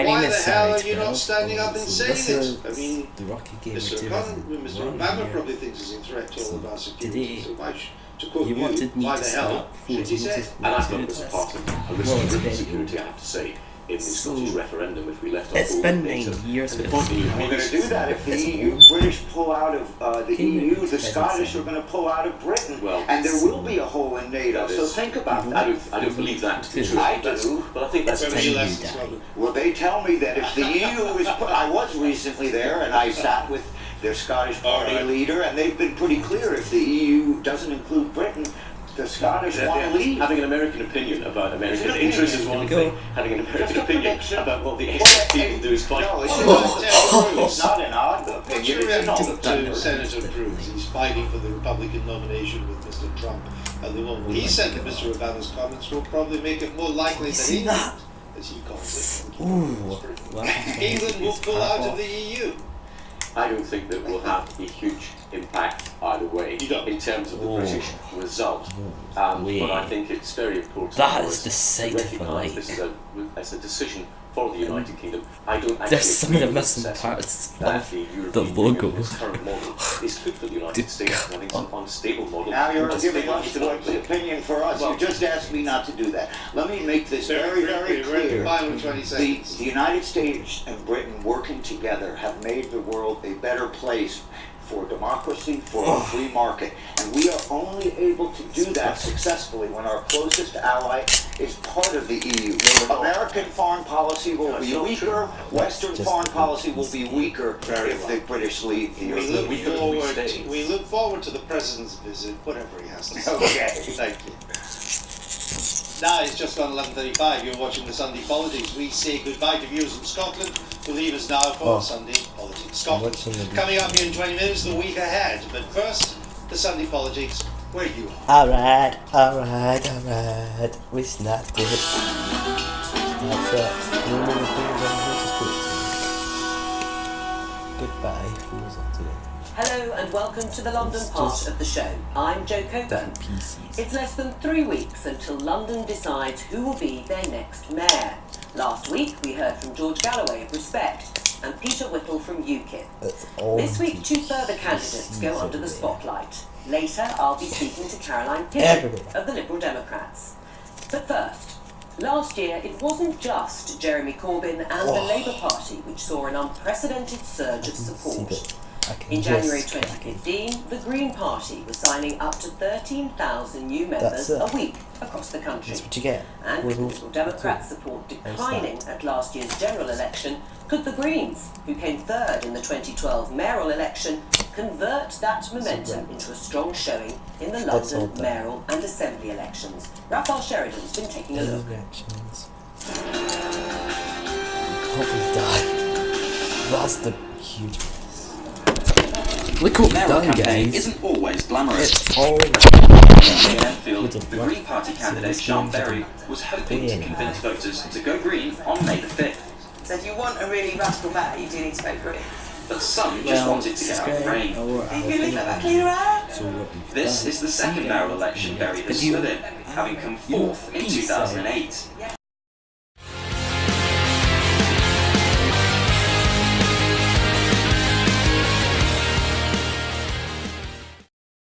My why name the is hell are Sarah you not Twelve. standing up and saying it? I mean, the Rocky Game Mr. Obama probably thinks it's a threat to all of our security. So why, to quote you, wanted me why to the hell should he say? And I thought it was a part of holistic security, I have to say, in the Scottish referendum, if we left our It's been 9 years. We're going to do that if the British pull out of the EU. The Scottish are going to pull out of Britain, and there will be a hole in NATO. So think about that. I don't believe that to be true. I do, but I think that's well, they tell me that if the EU is put, I was recently there, and I sat with their Scottish party leader, and they've been pretty clear. If the EU doesn't include Britain, the Scottish want to leave. Having an American opinion about American interests is one thing. Having an American opinion about what the SHAREfactory will do is fine. No, it's not an odd opinion. What's your reaction to Senator Cruz? He's fighting for the Republican nomination with Mr. Trump at the moment. He said that Mr. Obama's comments will probably make it more likely that England, as he calls it, England will pull out of the EU. I don't think that will have a huge impact either way in terms of the British result. But I think it's very important that is the sight of a light. This is a decision for the United Kingdom. I don't actually There's some of the missing parts of the logo. Current model is good for the United States. I think it's an unstable model. Now you're giving us the opinion for us. You just asked me not to do that. Let me make this very, very clear. The United States and Britain working together have made the world a better place for democracy, for a free market. And we are only able to do that successfully when our closest ally is part of the EU. American foreign policy will be weaker, Western foreign policy will be weaker if the British leave the EU. We look forward to the President's visit, whatever he has to say. Okay. Thank you. Now it's just gone 11:35. You're watching the Sunday Politics. We say goodbye to viewers from Scotland who leave us now for Sunday Politics Scotland. Coming up here in 20 minutes, the week ahead. But first, the Sunday Politics, where you are. Alright. We snapped it. That's it. No more things I'm here to speak to. Goodbye. Who's up today? Hello and welcome to the London part of the show. I'm Jo Coburn. It's less than 3 weeks until London decides who will be their next mayor. Last week we heard from George Galloway of Respect and Peter Whittle from UKIP. This week 2 further candidates go under the spotlight. Later I'll be speaking to Caroline Piven of the Liberal Democrats. But first, last year it wasn't just Jeremy Corbyn and the Labour Party which saw an unprecedented surge of support. In January 2015, the Green Party was signing up to 13,000 new members a week across the country. And with Liberal Democrats' support declining at last year's general election, could the Greens, who came third in the 2012 mayoral election, convert that momentum into a strong showing in the London mayoral and assembly elections? Raphael Sheridan's been taking a look. That's the huge. Look what we've done, guys. Isn't always glamorous. It's all Enfield, the Green Party candidate Sean Berry was hoping to convince voters to go green on May the 5th. So if you want a really radical mayor, you do need to vote green. But some just wanted to get out of the rain. You can leave that clear out. This is the second mayoral election Berry has stood in, having come 4th in 2008.